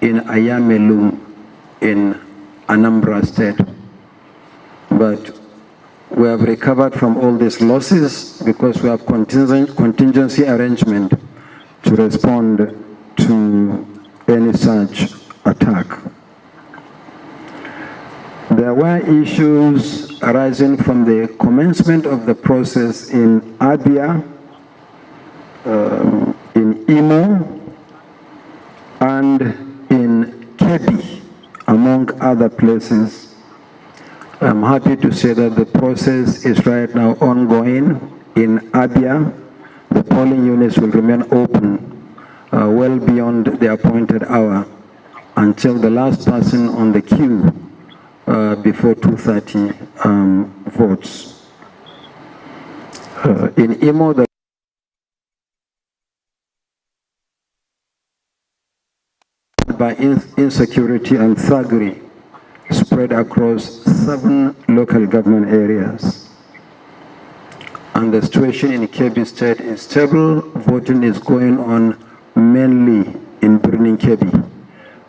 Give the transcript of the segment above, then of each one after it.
in Ayamelum in Anambra State. But we have recovered from all these losses because we have contingency arrangement to respond to any such attack. There were issues arising from the commencement of the process in Abia, in Imo, and in Kebbi, among other places. I'm happy to say that the process is right now ongoing in Abia. The polling units will remain open well beyond the appointed hour until the last person on the queue before 2:30 votes. In Imo, the by insecurity and thuggery spread across 7 local government areas. And the situation in Kebbi State is stable. Voting is going on mainly in Birnin Kebbi,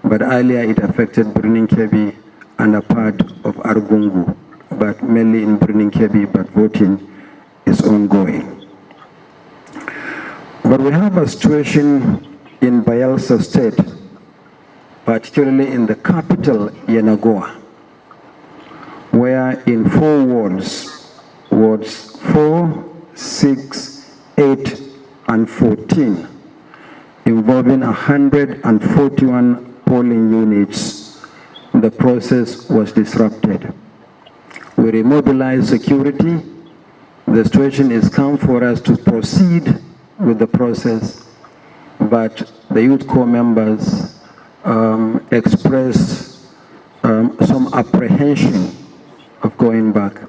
but earlier it affected Birnin Kebbi and a part of Argungu, but mainly in Birnin Kebbi, but voting is ongoing. But we have a situation in Bayelsa State, particularly in the capital, Yenagoa, where in 4 wards, wards 4, 6, 8, and 14, involving 141 polling units, the process was disrupted. We remobilized security. The situation is calm for us to proceed with the process, but the youth corps members expressed some apprehension of going back.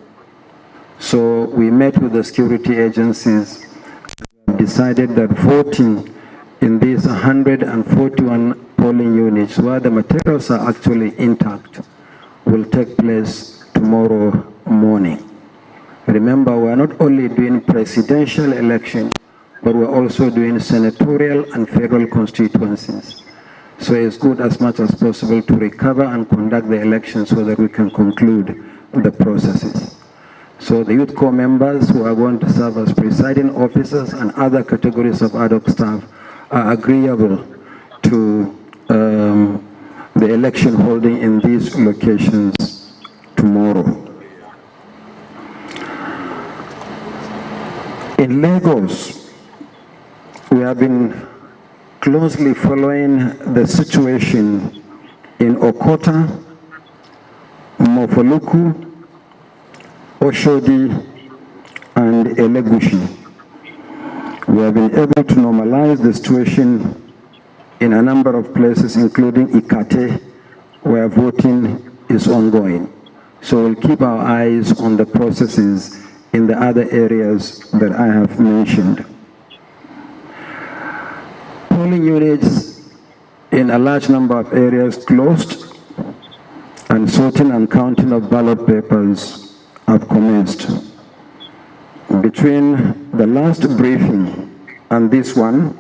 So we met with the security agencies and decided that voting in these 141 polling units, where the materials are actually intact, will take place tomorrow morning. Remember, we're not only doing presidential election, but we're also doing senatorial and federal constituencies. So it's good as much as possible to recover and conduct the elections so that we can conclude the processes. So the youth corps members who are going to serve as presiding officers and other categories of ad hoc staff are agreeable to the election holding in these locations tomorrow. In Lagos, we have been closely following the situation in Okota, Mofoluku, Oshodi, and Elegushi. We have been able to normalize the situation in a number of places, including Ikate, where voting is ongoing. So we'll keep our eyes on the processes in the other areas that I have mentioned. Polling units in a large number of areas closed, and sorting and counting of ballot papers have commenced. Between the last briefing and this one,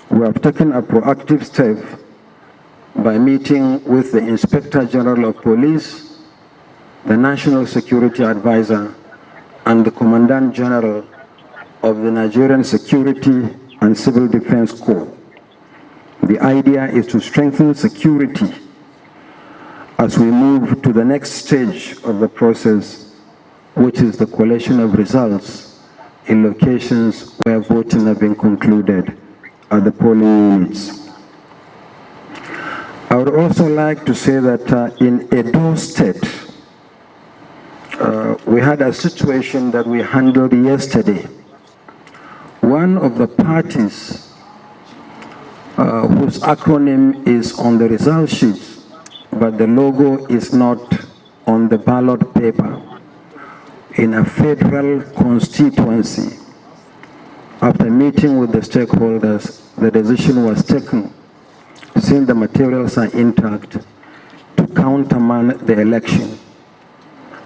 we have taken a proactive step by meeting with the Inspector General of Police, the National Security Advisor, and the Commandant General of the Nigerian Security and Civil Defense Corps. The idea is to strengthen security as we move to the next stage of the process, which is the collation of results in locations where voting has been concluded at the polling units. I would also like to say that in Edo State, we had a situation that we handled yesterday. One of the parties whose acronym is on the result sheets, but the logo is not on the ballot paper, in a federal constituency. After meeting with the stakeholders, the decision was taken, since the materials are intact, to countermand the election.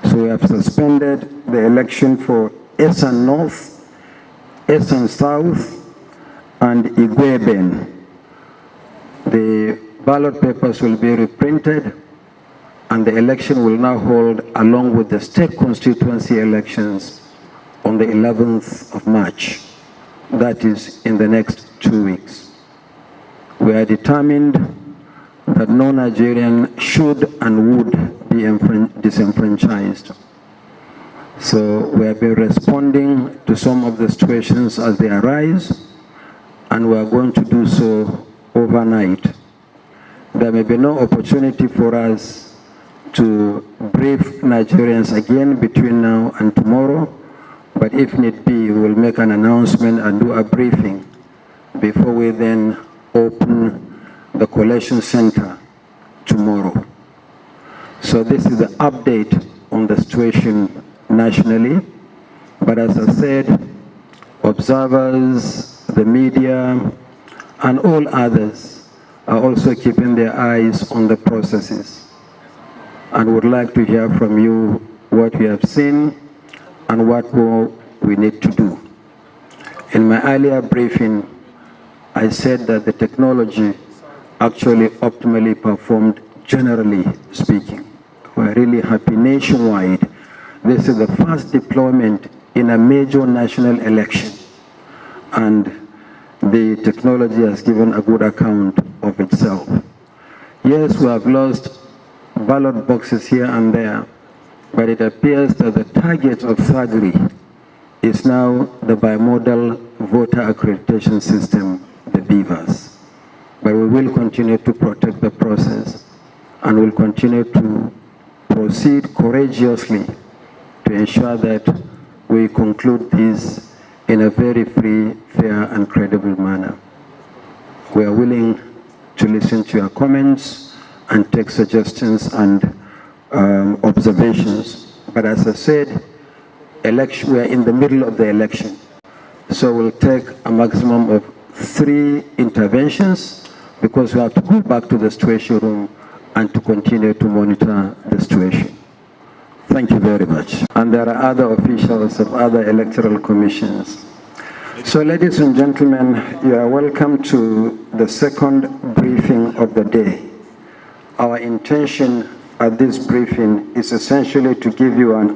So we have suspended the election for Esan North, Esan South, and Igweben. The ballot papers will be reprinted, and the election will now hold along with the state constituency elections on the 11th of March. That is in the next 2 weeks. We are determined that no Nigerian should and would be disenfranchised. So we have been responding to some of the situations as they arise, and we are going to do so overnight. There may be no opportunity for us to brief Nigerians again between now and tomorrow, but if need be, we will make an announcement and do a briefing before we then open the collection center tomorrow. So this is the update on the situation nationally, but as I said, observers, the media, and all others are also keeping their eyes on the processes, and would like to hear from you what you have seen and what more we need to do. In my earlier briefing, I said that the technology actually optimally performed, generally speaking. We're really happy nationwide. This is the first deployment in a major national election, and the technology has given a good account of itself. Yes, we have lost ballot boxes here and there, but it appears that the target of thuggery is now the bimodal voter accreditation system, the BVAS. But we will continue to protect the process, and will continue to proceed courageously to ensure that we conclude this in a very free, fair, and credible manner. We are willing to listen to your comments and take suggestions and observations. But as I said, we are in the middle of the election. So we'll take a maximum of 3 interventions, because we have to go back to the situation room and to continue to monitor the situation. Thank you very much. And there are other officials of other electoral commissions. So ladies and gentlemen, you are welcome to the second briefing of the day. Our intention at this briefing is essentially to give you an